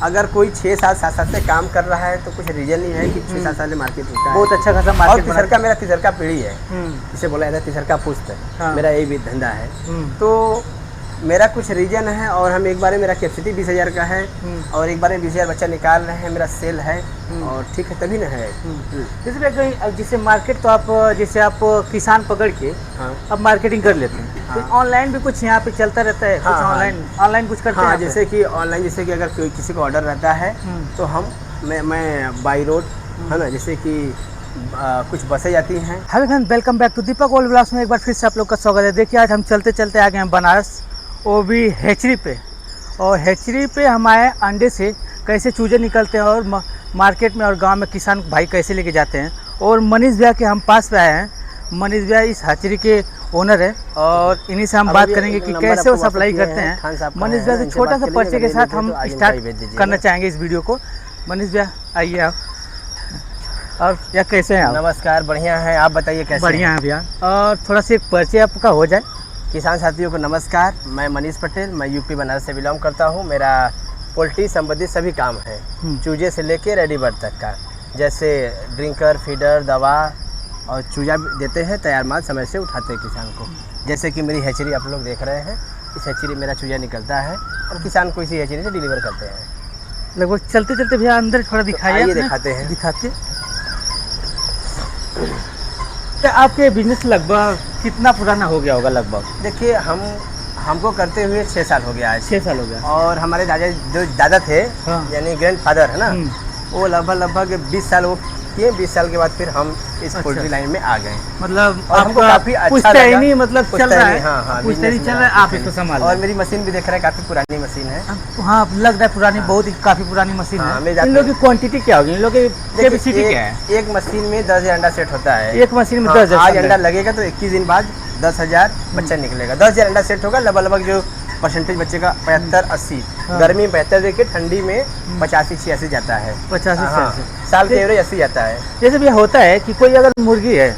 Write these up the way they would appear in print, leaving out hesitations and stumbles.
अगर कोई 6-7 साल से काम कर रहा है तो कुछ रीजन नहीं है कि 6-7 साल में मार्केट रुका है। बहुत अच्छा खासा और मार्केट मेरा तीसरका पीढ़ी है, जिसे बोला जाता है तीसरका पुश्त। हाँ। मेरा यही भी धंधा है। तो मेरा कुछ रीजन है और हम एक बार मेरा कैपेसिटी 20,000 का है और एक बार में 20,000 बच्चा निकाल रहे हैं, मेरा सेल है और ठीक है तभी ना है। जैसे मार्केट तो आप जैसे आप किसान पकड़ के हाँ। अब मार्केटिंग कर लेते हैं। हाँ। तो ऑनलाइन भी कुछ यहाँ पे चलता रहता है। हाँ, कुछ हाँ। ऑनलाइन कुछ करते हाँ, हैं जैसे कि ऑनलाइन, जैसे कि अगर कोई किसी को ऑर्डर रहता है तो मैं बाई रोड है ना, जैसे कि कुछ बसें जाती हैं। Hello friends, welcome back to Deepak old blogs में एक बार फिर से आप लोग का स्वागत है। देखिए आज हम चलते चलते आ गए हैं बनारस, वो भी हैचरी पे। और हैचरी पे हमारे अंडे से कैसे चूजे निकलते हैं और मार्केट में और गांव में किसान भाई कैसे लेके जाते हैं। और मनीष भैया के हम पास पे आए हैं। मनीष भैया इस हैचरी के ओनर है और इन्हीं से हम बात करेंगे कि कैसे वो सप्लाई करते हैं। मनीष भैया से छोटा सा परिचय के साथ हम स्टार्ट करना चाहेंगे इस वीडियो को। मनीष भैया आइए आप। और या कैसे हैं आप? नमस्कार, बढ़िया है, आप बताइए कैसे? बढ़िया है भैया। और थोड़ा सा एक परिचय आपका हो जाए। किसान साथियों को नमस्कार, मैं मनीष पटेल, मैं यूपी बनारस से बिलोंग करता हूँ। मेरा पोल्ट्री संबंधित सभी काम है, चूजे से लेके रेडी बर्ड तक का, जैसे ड्रिंकर, फीडर, दवा और चूजा भी देते हैं, तैयार माल समय से उठाते हैं किसान को। जैसे कि मेरी हैचरी आप लोग देख रहे हैं, इस हैचरी मेरा चूजा निकलता है और किसान को इसी हैचरी से डिलीवर करते हैं। लगभग चलते चलते भैया अंदर थोड़ा दिखाइए। तो दिखाते हैं, दिखाते। तो आपके बिजनेस लगभग कितना पुराना हो गया होगा? लगभग देखिए हमको करते हुए 6 साल हो गया है। 6 साल हो गया। और हमारे जो दादा थे, हाँ। यानी ग्रैंड फादर है ना, वो लगभग 20 साल वो किए। 20 साल के बाद फिर हम इस पोल्ट्री लाइन में आ गए। मतलब और हमको काफी अच्छा पुश्तैनी मतलब चल रहा है। हाँ, पुश्तैनी चल रहा है, आप इसको संभाल। और मेरी मशीन भी देख रहे हैं, काफी पुरानी मशीन है। हाँ, लग रहा है पुरानी, बहुत ही काफी पुरानी मशीन है। इन लोगों की क्वांटिटी क्या होगी? इन लोगों की कैपेसिटी क्या है? एक मशीन में 10,000 अंडा सेट होता है। एक मशीन में 10,000 आज अंडा लगेगा तो 21 दिन बाद 10,000 बच्चा निकलेगा। 10,000 अंडा सेट होगा। लगभग जो परसेंटेज बच्चे का 75-80, गर्मी में 72 देके, ठंडी में 85-86 जाता है। 85-86 साल के एवरेज 80 जाता है। जैसे भी होता है कि कोई अगर मुर्गी है,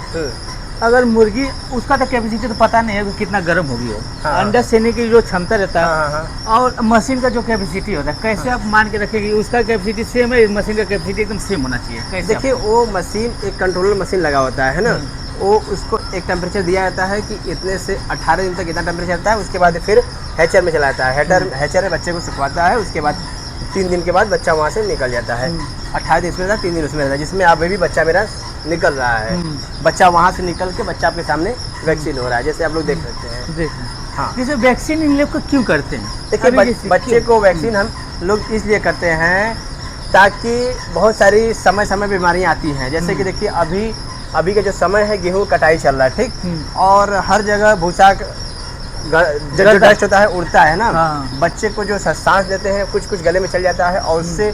अगर मुर्गी उसका तो कैपेसिटी तो पता नहीं है कि कितना गर्म होगी वो। हाँ। अंडा सेने की जो क्षमता रहता है। हाँ। और मशीन का जो कैपेसिटी होता है, कैसे आप मान के रखेंगे उसका कैपेसिटी सेम है, मशीन का कैपेसिटी एकदम सेम होना चाहिए? कैसे? देखिए वो मशीन, एक कंट्रोलर मशीन लगा होता है ना, वो उसको एक टेम्परेचर दिया जाता है कि इतने से 18 दिन तक इतना टेम्परेचर आता है। उसके बाद फिर हैचर में चला जाता है। हैचर में बच्चे को सुखवाता है। उसके बाद 3 दिन के बाद बच्चा वहाँ से निकल जाता है। 18 दिन इसमें रहता है, 3 दिन उसमें रहता है, जिसमें अभी भी बच्चा मेरा निकल रहा है। बच्चा वहाँ से निकल के बच्चा आपके सामने वैक्सीन हो रहा है, जैसे आप लोग देख सकते हैं। हाँ, जैसे वैक्सीन इन लोग को क्यों करते हैं? देखिए बच्चे को वैक्सीन हम लोग इसलिए करते हैं ताकि बहुत सारी समय बीमारियाँ आती हैं। जैसे कि देखिए अभी का जो समय है, गेहूँ कटाई चल रहा है, ठीक, और हर जगह भूसा जो डस्ट होता है उड़ता है ना। हाँ। बच्चे को जो सांस लेते हैं कुछ गले में चल जाता है और उससे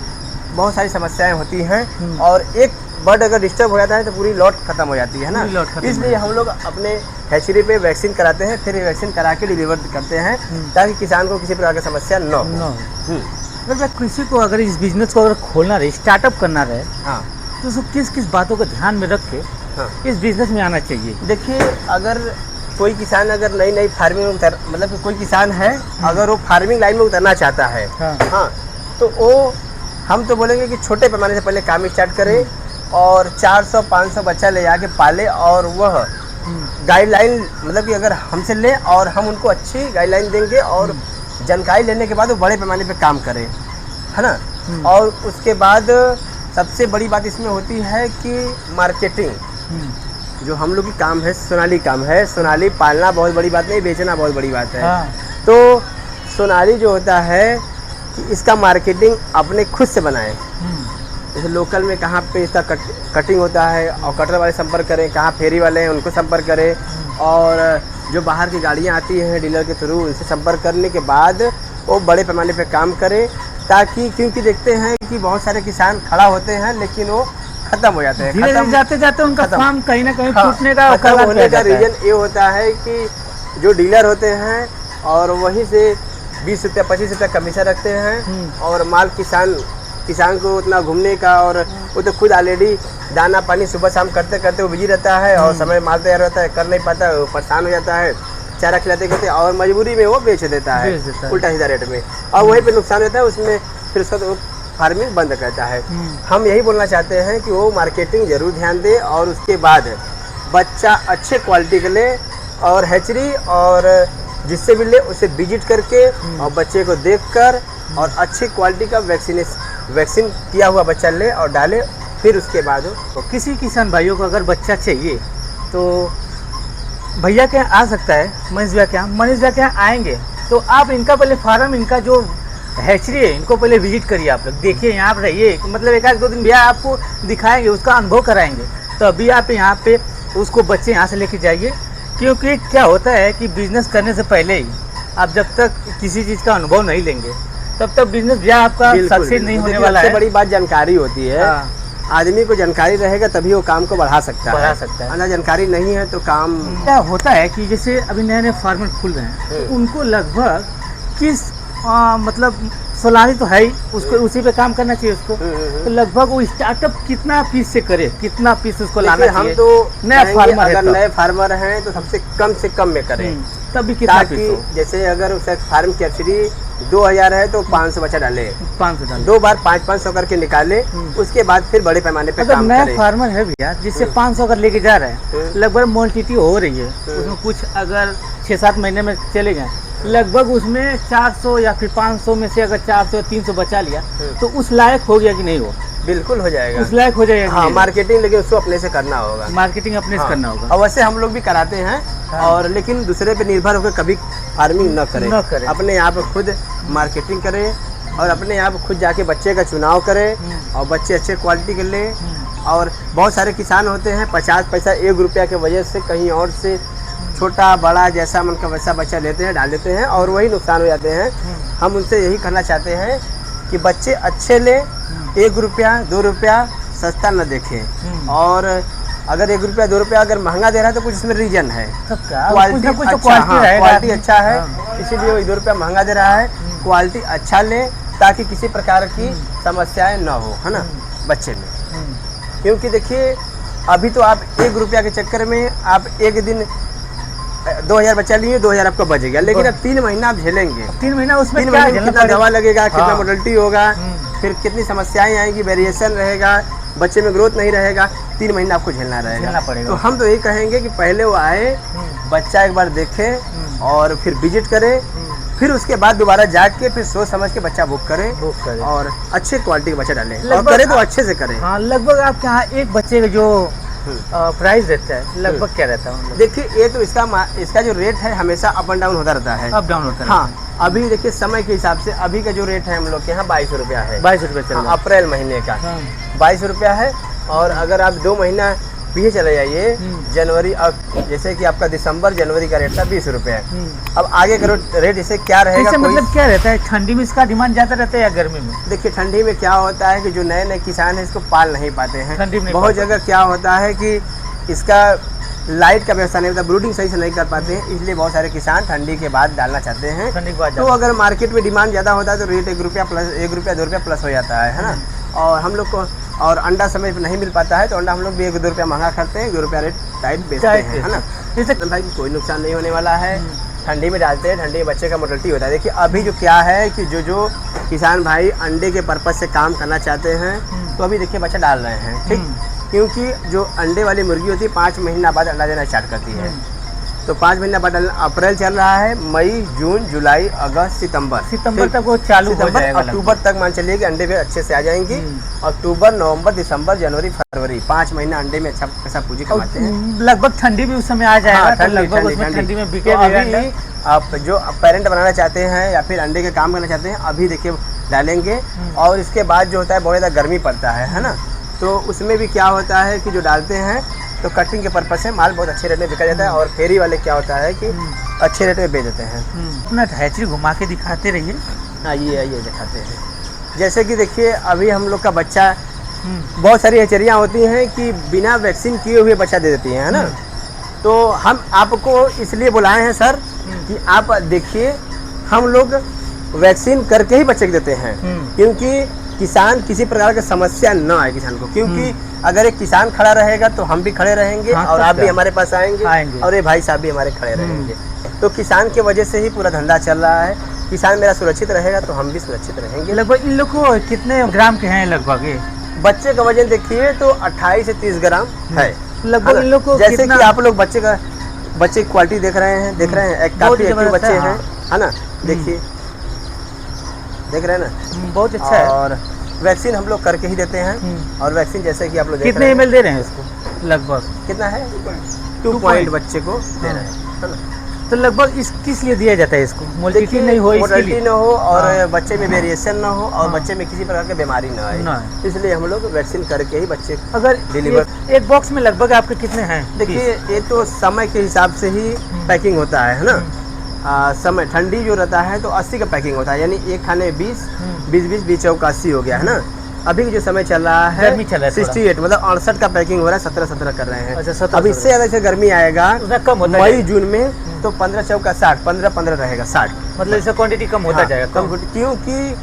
बहुत सारी समस्याएं होती हैं। और एक बर्ड अगर डिस्टर्ब हो जाता है तो पूरी लॉट खत्म हो जाती है ना। इसलिए हम लोग अपने हैचरी पे वैक्सीन कराते हैं, फिर वैक्सीन करा के डिलीवर करते हैं ताकि किसान को किसी प्रकार की समस्या न हो। अगर किसी को अगर इस बिजनेस को अगर खोलना रहे, स्टार्टअप करना रहे, हाँ, तो उसको किस बातों को ध्यान में रख के इस बिजनेस में आना चाहिए? देखिए अगर कोई किसान अगर नई फार्मिंग में मतलब कि कोई किसान है अगर वो फार्मिंग लाइन में उतरना चाहता है, हाँ, तो वो हम तो बोलेंगे कि छोटे पैमाने से पहले काम स्टार्ट करे और 400-500 बच्चा ले जाके पाले और वह गाइडलाइन, मतलब कि अगर हमसे ले और हम उनको अच्छी गाइडलाइन देंगे और जानकारी लेने के बाद वो बड़े पैमाने पे काम करे, है ना। और उसके बाद सबसे बड़ी बात इसमें होती है कि मार्केटिंग, जो हम लोग की काम है, सोनाली काम है। सोनाली पालना बहुत बड़ी बात नहीं, बेचना बहुत बड़ी बात है। हाँ। तो सोनाली जो होता है कि इसका मार्केटिंग अपने खुद से बनाएं। जैसे लोकल में कहाँ पे इसका कटिंग होता है और कटर वाले संपर्क करें, कहाँ फेरी वाले हैं उनको संपर्क करें, और जो बाहर की गाड़ियाँ आती हैं डीलर के थ्रू उनसे संपर्क करने के बाद वो बड़े पैमाने पे काम करें। ताकि क्योंकि देखते हैं कि बहुत सारे किसान खड़ा होते हैं लेकिन वो खत्म हो जाते हैं। जाते जाते उनका फार्म कहीं ना कहीं टूटने का खत्म होने का रीजन ये होता है कि जो डीलर होते हैं और वहीं से 20 रुपया 25 रुपया कमीशन रखते हैं और माल किसान को उतना घूमने का, और वो तो खुद ऑलरेडी दाना पानी सुबह शाम करते करते वो बिजी रहता है और समय माल तैयार रहता है, कर नहीं पाता है, वो परेशान हो जाता है, चारा खिलाते करते और मजबूरी में वो बेच देता है उल्टा सीधा रेट में, और वहीं पे नुकसान होता है। उसमें फिर उसका तो फार्मिंग बंद करता है। हम यही बोलना चाहते हैं कि वो मार्केटिंग जरूर ध्यान दे और उसके बाद बच्चा अच्छे क्वालिटी का ले और हैचरी और जिससे भी ले उसे विजिट करके और बच्चे को देखकर और अच्छी क्वालिटी का वैक्सीन किया हुआ बच्चा ले और डाले, फिर उसके बाद तो किसी किसान भाइयों को अगर बच्चा चाहिए तो भैया के यहाँ आ सकता है, मनीष भैया के यहाँ आएंगे तो आप इनका पहले फार्म, इनका जो हैचरी है इनको पहले विजिट करिए, आप लोग देखिए, यहाँ पर रहिए, मतलब एक आध दो दिन भैया आपको दिखाएंगे, उसका अनुभव कराएंगे। तो अभी आप यहाँ पे उसको बच्चे यहाँ से लेके जाइए, क्योंकि क्या होता है कि बिजनेस करने से पहले ही आप जब तक किसी चीज़ का अनुभव नहीं लेंगे तब तक बिजनेस भैया आपका सक्सेस नहीं होने वाला है। बड़ी बात जानकारी होती है। आदमी को जानकारी रहेगा तभी वो काम को बढ़ा सकता है। अगर जानकारी नहीं है तो काम क्या होता है कि जैसे अभी नए नए फार्मर खुल रहे हैं तो उनको लगभग किस मतलब सलानी तो है ही, उसको उसी पे काम करना चाहिए उसको। तो लगभग वो स्टार्टअप कितना पीस से करे, कितना पीस उसको लाना चाहिए। हम तो नए फार्मर हैं तो सबसे कम में करें, तभी कितना पीस हो। जैसे अगर उसका फार्म कैपेसिटी 2000 है तो 500 बच्चा डाले, 500 डाले, 2 बार 500 करके निकाले, उसके बाद फिर बड़े पैमाने पे काम करे। नया फार्मर है भैया जिससे 500 अगर लेके जा रहे हैं, लगभग मोल्टिटी हो रही है उसमें, कुछ अगर 6-7 महीने में चले गए लगभग उसमें 400 या फिर 500 में से अगर 400 या 300 बचा लिया तो उस लायक हो गया कि नहीं हो? बिल्कुल हो जाएगा, उस लायक हो जाएगा। हाँ, मार्केटिंग लेकिन उसको अपने से करना होगा, मार्केटिंग अपने से करना होगा। और वैसे हम लोग भी कराते हैं और लेकिन दूसरे पे निर्भर होकर कभी फार्मिंग न करें। अपने आप खुद मार्केटिंग करें और अपने आप खुद जाके बच्चे का चुनाव करें और बच्चे अच्छे क्वालिटी के ले। और बहुत सारे किसान होते हैं 50 पैसा 1 रुपया के वजह से कहीं और से छोटा बड़ा जैसा मन का वैसा बच्चा लेते हैं, डाल देते हैं और वही नुकसान हो जाते हैं। हम उनसे यही करना चाहते हैं कि बच्चे अच्छे ले, 1 रुपया 2 रुपया सस्ता न देखें। और अगर 1 रुपया 2 रुपया अगर महंगा दे रहा है तो कुछ इसमें रीजन है, क्वालिटी अच्छा है इसीलिए वो 2 रुपया महंगा दे रहा है। क्वालिटी अच्छा ले ताकि किसी प्रकार की समस्याएं न हो, है ना, बच्चे में। क्योंकि देखिए अभी तो आप 1 रुपया के चक्कर में आप एक दिन 2000 बचा लिए, 2000 आपका बच गया, लेकिन अब 3 महीना आप झेलेंगे। 3 महीना उसमें कितना दवा लगेगा, कितना मोडलिटी होगा, फिर कितनी समस्याएं आएंगी, वेरिएशन रहेगा, बच्चे में ग्रोथ नहीं रहेगा, 3 महीना आपको झेलना रहेगा। तो हम तो यही कहेंगे कि पहले वो आए, बच्चा एक बार देखे और फिर विजिट करे, फिर उसके बाद दोबारा जाके फिर सोच समझ के बच्चा बुक करे और अच्छे क्वालिटी का बच्चा डाले और करे तो अच्छे से करे। हाँ, लगभग आपके यहाँ एक बच्चे का जो प्राइस रहता है लगभग क्या रहता है? देखिए ये तो इसका जो रेट है हमेशा अप एंड डाउन होता रहता है, अप डाउन होता है। हाँ, अभी देखिए समय के हिसाब से अभी का जो रेट है हम लोग के यहाँ 22 रुपया है। 22 रुपये चल रहा है अप्रैल महीने का 22 रुपया है। और अगर आप 2 महीना पीछे चले जाइए, जनवरी और जैसे कि आपका दिसंबर जनवरी का रेट था 20 रुपये। अब आगे का रेट इसे क्या रहेगा? मतलब क्या रहता है, ठंडी में इसका डिमांड ज्यादा रहता है या गर्मी में? देखिए ठंडी में क्या होता है कि जो नए नए किसान हैं इसको पाल नहीं पाते हैं। ठंडी में बहुत जगह क्या होता है कि इसका लाइट का व्यवस्था नहीं होता, ब्रूडिंग सही से नहीं कर पाते हैं, इसलिए बहुत सारे किसान ठंडी के बाद डालना चाहते हैं। ठंडी के बाद तो अगर मार्केट में डिमांड ज़्यादा होता है तो रेट 1 रुपया प्लस 1 रुपया 2 रुपया प्लस हो जाता है ना। और हम लोग को और अंडा समय पर नहीं मिल पाता है तो अंडा हम लोग भी 1-2 रुपया महंगा करते हैं, 2 रुपया रेट टाइट बेचते हैं, है ना। जैसे भाई कोई नुकसान नहीं होने वाला है, ठंडी में डालते हैं, ठंडी में बच्चे का मोटिलिटी होता है। देखिए अभी जो क्या है कि जो किसान भाई अंडे के पर्पज़ से काम करना चाहते हैं तो अभी देखिए बच्चा डाल रहे हैं, ठीक, क्योंकि जो अंडे वाली मुर्गी होती है 5 महीना बाद अंडा देना स्टार्ट करती है। तो 5 महीना बाद अप्रैल चल रहा है, मई जून जुलाई अगस्त सितंबर तक वो चालू हो जाएगा। अक्टूबर तक मान चलिए कि अंडे पे अच्छे से आ जाएंगी। अक्टूबर नवंबर दिसंबर जनवरी फरवरी 5 महीना अंडे में अच्छा पैसा पूंजी कमाते हैं। लगभग ठंडी भी उस समय आ जाएगा। ठंडी में बिकेगा। आप जो पेरेंट बनाना चाहते हैं या फिर अंडे के काम करना चाहते हैं अभी देखिए डालेंगे। और इसके बाद जो होता है बहुत ज़्यादा गर्मी पड़ता है ना, तो उसमें भी क्या होता है कि जो डालते हैं तो कटिंग के पर्पज से माल बहुत अच्छे रेट में बिका जाता है। और फेरी वाले क्या होता है कि अच्छे रेट में बेच देते हैं। अपना हैचरी घुमा के दिखाते रहिए। आइए दिखाते हैं। जैसे कि देखिए अभी हम लोग का बच्चा, बहुत सारी हैचरियाँ होती हैं कि बिना वैक्सीन किए हुए बच्चा दे देती हैं, है ना। तो हम आपको इसलिए बुलाए हैं सर कि आप देखिए हम लोग वैक्सीन करके ही बच्चे को देते हैं, क्योंकि किसान किसी प्रकार की समस्या न आए किसान को। क्योंकि अगर एक किसान खड़ा रहेगा तो हम भी खड़े रहेंगे। हाँ, और आप भी हमारे पास आएंगे और ये भाई साहब भी हमारे खड़े रहेंगे। तो किसान के वजह से ही पूरा धंधा चल रहा है। किसान मेरा सुरक्षित रहेगा तो हम भी सुरक्षित रहेंगे। लगभग इन लोग को कितने ग्राम के हैं लगभग ये? बच्चे का वजन देखिए तो 28 से 30 ग्राम है। लगभग इन लोग को जैसे कितना... कि आप लोग बच्चे की क्वालिटी देख रहे हैं एक काफी एक्टिव बच्चे हैं, है ना। देखिए देख रहे हैं ना, बहुत अच्छा है। और वैक्सीन हम लोग करके ही देते हैं। और वैक्सीन जैसे कि आप लोग कितने एमएल दे रहे हैं इसको? लगभग कितना है? 2 पॉइंट बच्चे को दे रहे हैं, है ना। तो लगभग इस किस लिए दिया जाता है इसको? मोर्टेलिटी नहीं हो, मोर्टेलिटी न हो और बच्चे में वेरिएशन ना हो और बच्चे में किसी प्रकार की बीमारी ना आए, इसलिए हम लोग वैक्सीन करके ही बच्चे अगर डिलीवर। एक बॉक्स में लगभग आपके कितने हैं? देखिए ये तो समय के हिसाब से ही पैकिंग होता है ना। समय ठंडी जो रहता है तो 80 का पैकिंग होता है, यानी एक खाने में 20 चौक 80 हो गया, है ना। अभी जो समय चल रहा है गर्मी चल रहा है 68 मतलब 68 का पैकिंग हो रहा है, 17 कर रहे हैं। अच्छा, अब इससे ज़्यादा जैसे गर्मी आएगा कम होता मई जून में तो 15 चौका 60, 15 रहेगा 60, मतलब इससे क्वांटिटी कम होता जाएगा। कम क्योंकि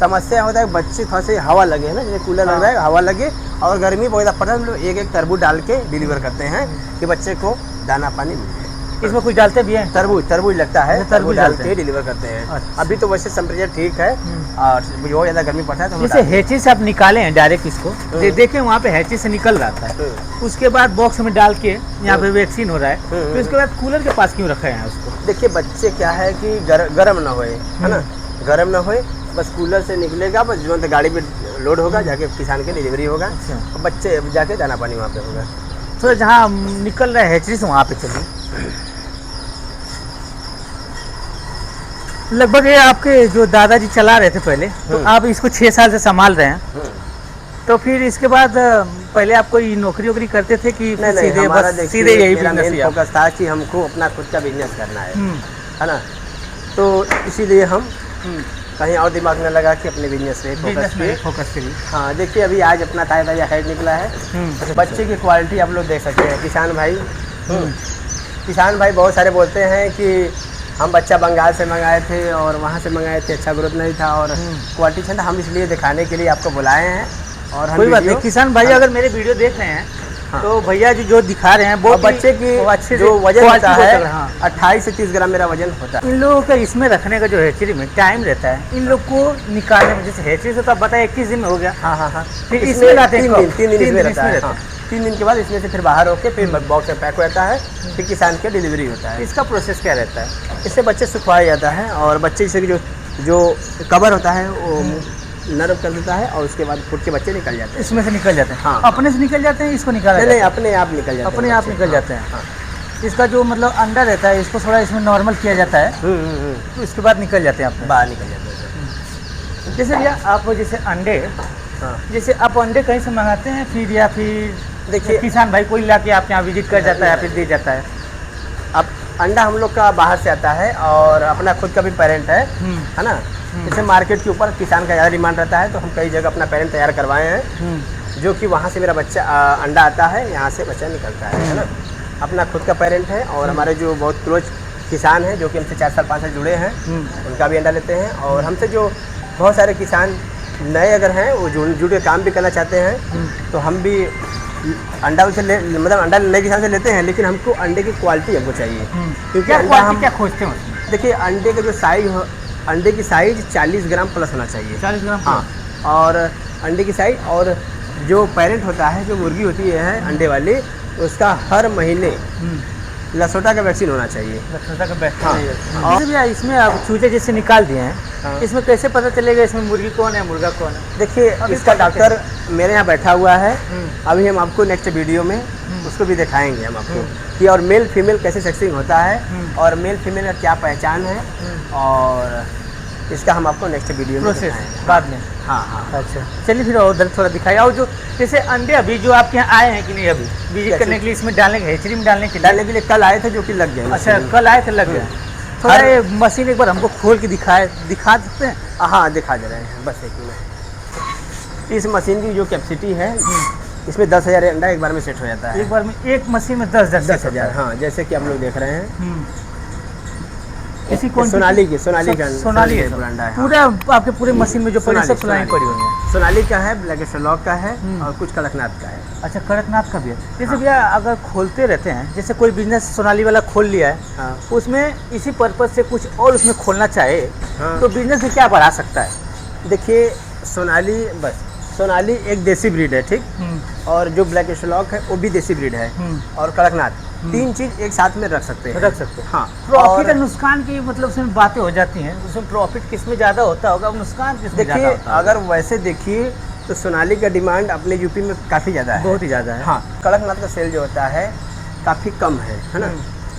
समस्या होता है बच्चे थोड़ा सा हवा लगे, है ना, जैसे कूलर लग रहा है हवा लगे और गर्मी बहुत ज़्यादा पड़ रहा है, हम लोग एक तरबूज डाल के डिलीवर करते हैं कि बच्चे को दाना पानी मिल जाए। इसमें कुछ डालते भी हैं? तरबूज लगता है, तरबूज डाल डालते के डिलीवर करते हैं। अच्छा। अभी तो वैसे टेम्परेचर ठीक है और बहुत ज़्यादा गर्मी पड़ता है तो जैसे हैची से आप निकाले हैं डायरेक्ट इसको, देखें वहाँ पे हैची से निकल रहा था, उसके बाद बॉक्स में डाल के यहाँ पे वैक्सीन हो रहा है, तो उसके बाद कूलर के पास क्यों रखा है उसको? देखिए बच्चे क्या है कि गर्म ना होए, है ना, गर्म ना होए, बस कूलर से निकलेगा, बस जो गाड़ी पे लोड होगा, जाके किसान के डिलीवरी होगा, बच्चे जाके दाना पानी वहाँ पे होगा। तो जहाँ निकल रहा है हैचरी से वहाँ पे चलिए। लगभग ये आपके जो दादाजी चला रहे थे पहले, तो आप इसको 6 साल से संभाल रहे हैं, तो फिर इसके बाद पहले आप कोई नौकरी वोकरी करते थे कि सीधे यही बिजनेस? फोकस था कि हमको अपना खुद का बिजनेस करना है ना, तो इसीलिए हम कहीं और दिमाग न लगा कि अपने बिजनेस में फोकस करिए। हाँ देखिए अभी आज अपना ताज़ा हेड निकला है। बच्चे की क्वालिटी आप लोग देख सकते हैं। किसान भाई बहुत सारे बोलते हैं कि हम बच्चा बंगाल से मंगाए थे और वहाँ से मंगाए थे, अच्छा ग्रोथ नहीं था और क्वालिटी अच्छा था, हम इसलिए दिखाने के लिए आपको बुलाए हैं। और हम कोई बात नहीं, किसान भाई अगर मेरे वीडियो देख रहे हैं तो भैया जी जो दिखा रहे हैं वो बच्चे की अच्छे जो वजन होता है 28 से 30 ग्राम मेरा वजन होता है। इन लोगों का इसमें रखने का जो हैचरी में टाइम रहता है, इन लोग को निकालने में, जैसे हैचरी से तो आप बताए 21 दिन में हो गया। हाँ फिर इसमें लाते हैं 3 दिन इसमें रहता है। 3 दिन के बाद इसमें से फिर बाहर होकर फिर बॉक्स में पैक हो जाता है, फिर किसान के डिलीवरी होता है। इसका प्रोसेस क्या रहता है? इससे बच्चे सुखवाया जाता है और बच्चे जैसे जो कवर होता है वो नरम कर देता है और उसके बाद खुद के बच्चे निकल जाते हैं। इसमें से निकल जाते हैं? हाँ, अपने से निकल जाते हैं, इसको निकाला नहीं अपने आप निकल जाते हैं। अपने आप निकल जाते हैं। हाँ। इसका जो मतलब अंडा रहता है इसको थोड़ा इसमें नॉर्मल किया जाता है, तो इसके बाद निकल जाते हैं, बाहर निकल जाते हैं। जैसे भैया आप जैसे अंडे, जैसे आप अंडे कहीं से मंगाते हैं फिर, या फिर देखिए किसान भाई कोई लाके आपके यहाँ विजिट कर जाता है या फिर दे जाता है? अब अंडा हम लोग का बाहर से आता है और अपना खुद का भी पेरेंट है ना। जैसे मार्केट के ऊपर किसान का ज़्यादा डिमांड रहता है तो हम कई जगह अपना पेरेंट तैयार करवाए हैं, जो कि वहाँ से मेरा बच्चा अंडा आता है, यहाँ से बच्चा निकलता है ना। अपना खुद का पेरेंट है और हमारे जो बहुत क्लोज किसान हैं जो कि हमसे 4 साल 5 साल जुड़े हैं, उनका भी अंडा लेते हैं। और हमसे जो बहुत सारे किसान नए अगर हैं वो जुड़ के काम भी करना चाहते हैं तो हम भी अंडा उनसे मतलब अंडा नए किसान से लेते हैं, लेकिन हमको अंडे की क्वालिटी हमको चाहिए। क्योंकि अंडा हम क्या खोजते हैं? देखिए अंडे का जो साइज, अंडे की साइज 40 ग्राम प्लस होना चाहिए। 40 ग्राम? हाँ। और अंडे की साइज और जो पेरेंट होता है, जो मुर्गी होती है अंडे वाली, उसका हर महीने लसोटा का वैक्सीन होना चाहिए। लसोटा का वैक्सीन। हाँ। भैया इसमें आप चूजे जैसे निकाल दिए हैं, इसमें कैसे पता चलेगा इसमें मुर्गी कौन है मुर्गा कौन है? देखिए इसका डॉक्टर मेरे यहाँ बैठा हुआ है, अभी हम आपको नेक्स्ट वीडियो में उसको भी दिखाएंगे हम आपको कि और मेल फीमेल कैसे सेक्सिंग होता है और मेल फीमेल का क्या पहचान है, और इसका हम आपको नेक्स्ट वीडियो में दिखाएंगे बाद में। हाँ। अच्छा चलिए फिर उधर थोड़ा दिखाइए। और जो जैसे अंडे अभी जो आपके यहाँ आए हैं कि नहीं अभी विजिट करने के लिए, इसमें डालने के हैचरी में डालने के लिए कल आए थे जो कि लग गए। अच्छा कल आए थे, लग गए। थोड़ा ये मशीन एक बार हमको खोल के दिखा सकते हैं? हाँ दिखा दे रहे हैं, बस एक मिनट। इस मशीन की जो कैपेसिटी है इसमें 10,000 अंडा एक बार में सेट हो जाता है। एक बार में एक मशीन में 10,000? हाँ, जैसे कि आप लोग देख रहे हैं इसी कौन सोनाली का सोनाली है ब्रांड है। पूरा आपके पूरे मशीन में जो पड़ी सब सोनाली पड़ी हुई है। सोनाली का है, ब्लैक एशलॉक का है और कुछ कड़कनाथ का है। अच्छा, कड़कनाथ का भी है। जैसे भैया अगर खोलते रहते हैं, जैसे कोई बिजनेस सोनाली वाला खोल लिया है, हाँ। उसमें इसी पर्पज से कुछ और उसमें खोलना चाहे तो बिजनेस में क्या बढ़ा सकता है? देखिए सोनाली एक देसी ब्रीड है, ठीक, और जो ब्लैक एशलॉक है वो भी देसी ब्रीड है, और कड़कनाथ, तीन चीज एक साथ में रख सकते हैं। हाँ। प्रॉफिट और नुकसान की मतलब उसमें बातें हो जाती हैं, उसमें प्रॉफिट किस में ज़्यादा होता होगा, नुकसान किस में ज़्यादा होता होगा? अगर वैसे देखिए तो सोनाली का डिमांड अपने यूपी में काफ़ी ज़्यादा है, बहुत ही ज़्यादा है। हाँ। कड़कनाथ का सेल जो होता है काफ़ी कम है ना।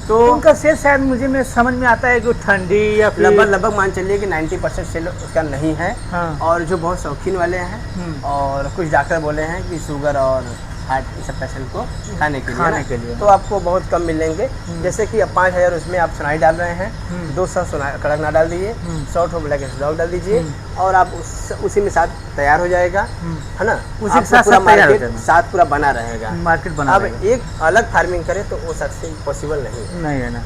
तो उनका सेल शायद मुझे में समझ में आता है कि ठंडी या फिर लगभग मान चलिए कि 90% सेल उसका नहीं है। हाँ। और जो बहुत शौकीन वाले हैं और कुछ डॉक्टर बोले हैं कि शुगर और हार्ट इस सब पेशेंट को खाने के लिए तो आपको बहुत कम मिलेंगे। जैसे कि अब 5000 उसमें आप सोनाली डाल रहे हैं, 200 कड़कनाथ डाल दीजिए, 100 ब्लैक एशलॉक डाल दीजिए, और आप उसी में साथ तैयार हो जाएगा, है ना। उसी के साथ पूरा मार्केट साथ पूरा बना रहेगा, मार्केट बना अब एक अलग फार्मिंग करें तो वो सबसे पॉसिबल नहीं है ना।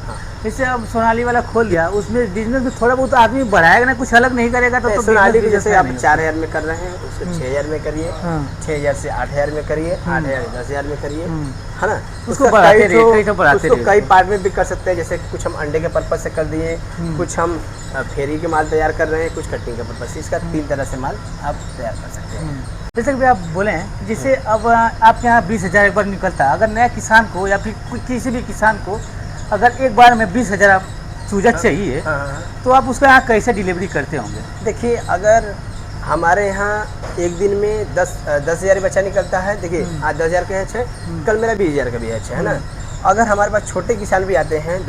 इससे अब सोनाली वाला खोल दिया, उसमें बिजनेस में थोड़ा बहुत आदमी बढ़ाएगा ना, कुछ अलग नहीं करेगा तो सोनाली को जैसे आप 4000 में कर रहे हैं उसको 6000 में करिए, 6000 से 8000 में करिए, 8000 से 10000 में करिए, है ना। उसको कई पार्ट में भी कर सकते हैं, जैसे कुछ हम अंडे के पर्पज से कर दिए, कुछ हम फेरी के माल तैयार कर रहे हैं, कुछ कटिंग के पर्पज से, इसका 3 तरह से माल आप तैयार कर सकते हैं। जैसे कि आप बोले हैं, जैसे अब आपके यहाँ 20,000 एक बार निकलता है, अगर नया किसान को या फिर किसी भी किसान को अगर एक बार में 20,000 आप चूजा चाहिए, तो आप उसका यहाँ कैसे डिलीवरी करते होंगे? देखिए, अगर हमारे यहाँ एक दिन में 10,000 बच्चा निकलता है, देखिए आज 10,000 का हैच है, कल मेरा 20,000 का भी हैच है ना। अगर हमारे पास छोटे किसान भी आते हैं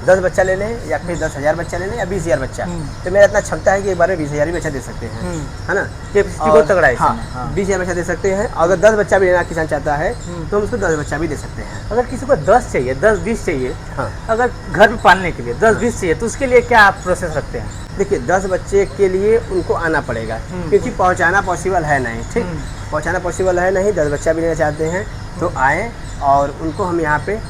10 बच्चा ले लें या फिर 10,000 बच्चा ले लें या 20,000 बच्चा, तो मेरा इतना क्षमता है कि एक बार में 20,000 ही बच्चा दे सकते हैं, है ना। बहुत तगड़ा है। हाँ, 20,000 बच्चा दे सकते हैं। अगर 10 बच्चा भी लेना किसान चाहता है तो हम उसको 10 बच्चा भी दे सकते हैं। अगर किसी को 10 चाहिए, 10-20 चाहिए, हाँ, अगर घर में पालने के लिए 10-20 चाहिए, तो उसके लिए क्या आप प्रोसेस रखते हैं? देखिए, 10 बच्चे के लिए उनको आना पड़ेगा, क्योंकि पहुंचाना पॉसिबल है नहीं, ठीक, पहुंचाना पॉसिबल है नहीं। 10 बच्चा भी लेना चाहते हैं तो आएँ और उनको हम यहाँ पे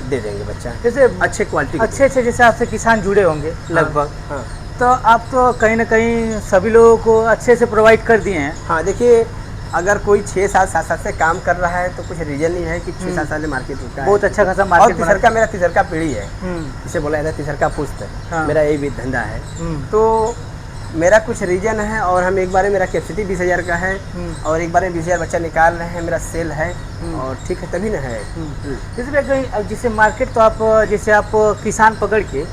दे देंगे बच्चा, जैसे अच्छे क्वालिटी अच्छे जैसे आपसे किसान जुड़े होंगे लगभग। हाँ। तो आप तो कहीं ना कहीं सभी लोगों को अच्छे से प्रोवाइड कर दिए हैं। हाँ, देखिए, अगर कोई 6-7 साल से काम कर रहा है तो कुछ रीजन नहीं है कि 6-7 साल से मार्केट रुका है, बहुत अच्छा खासा मार्केट। और मेरा तीसरा पीढ़ी है, इसे बोला जाता है तीसरा पुश्त, मेरा यही भी धंधा है। तो मेरा कुछ रीजन है, और हम एक बार में मेरा कैपेसिटी 20,000 का है और एक बार में 20,000 बच्चा निकाल रहे हैं, मेरा सेल है, और ठीक है, तभी ना है। जैसे कहीं जैसे मार्केट तो आप जैसे आप किसान पकड़ के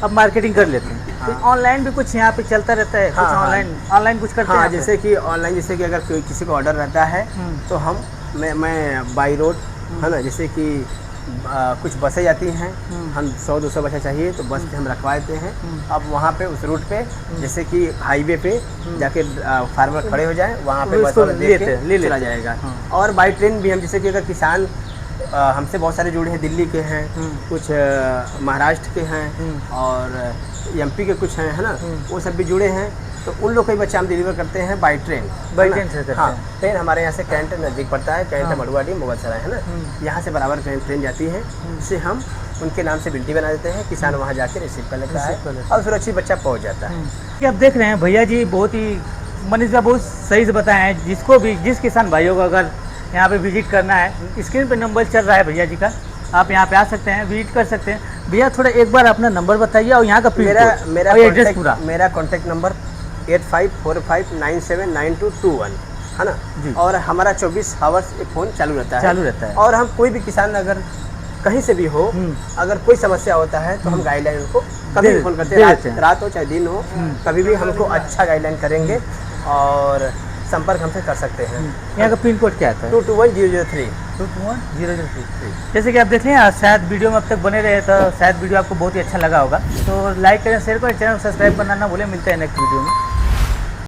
अब मार्केटिंग कर लेते हैं, तो ऑनलाइन भी कुछ यहाँ पे चलता रहता है, कुछ ऑनलाइन कुछ करते हैं? जैसे कि ऑनलाइन, जैसे कि अगर कोई किसी को ऑर्डर रहता है तो हम मैं बाई रोड, है ना, जैसे कि कुछ बसें जाती हैं, हम 100-200 बच्चा चाहिए तो बस पे हम रखवा देते हैं। अब वहाँ पे उस रूट पे जैसे कि हाईवे पे जाके फार्मर खड़े हो जाए, वहाँ पे बस वाला ले चला जाएगा। और बाई ट्रेन भी हम, जैसे कि अगर किसान हमसे बहुत सारे जुड़े हैं, दिल्ली के हैं, कुछ महाराष्ट्र के हैं और MP के कुछ हैं, है ना, वो सब भी जुड़े हैं, तो उन लोग को ही बच्चा हम डिलीवर करते हैं बाई ट्रेन से करते हैं। हाँ, ट्रेन हमारे यहाँ से कैंट नज़दीक पड़ता है, कैंट मड़ुआडी मुगलसराय, है ना, यहाँ से बराबर ट्रेन जाती है, जिससे हम उनके नाम से बिल्टी बना देते हैं, किसान वहाँ जाके रिसीव कर लेता है और सुरक्षित बच्चा पहुँच जाता है। आप देख रहे हैं भैया जी, बहुत ही मनीष भाई बहुत सही से बताए हैं। जिसको भी, जिस किसान भाइयों को अगर यहाँ पे विजिट करना है, स्क्रीन पे नंबर चल रहा है भैया जी का, आप यहाँ पे आ सकते हैं, विजिट कर सकते हैं। भैया थोड़ा एक बार अपना नंबर बताइए और यहाँ का मेरा एड्रेस पूरा। मेरा कॉन्टैक्ट नंबर 8545979221, है ना जी। और हमारा 24 आवर्स फ़ोन चालू रहता है। और हम कोई भी किसान अगर कहीं से भी हो, अगर कोई समस्या होता है तो हम गाइडलाइन उनको कभी भी फ़ोन करते हैं, रात हो चाहे दिन हो, कभी भी हमको अच्छा गाइडलाइन करेंगे और संपर्क हमसे कर सकते हैं। यहाँ का पिन कोड क्या आता है? 221003। 221003। जैसे कि आप देख रहे हैं, शायद वीडियो में अब तक बने रहे तो शायद वीडियो आपको बहुत ही अच्छा लगा होगा, तो लाइक करें, शेयर करें, चैनल सब्सक्राइब करना ना भूलें। मिलते हैं नेक्स्ट वीडियो में।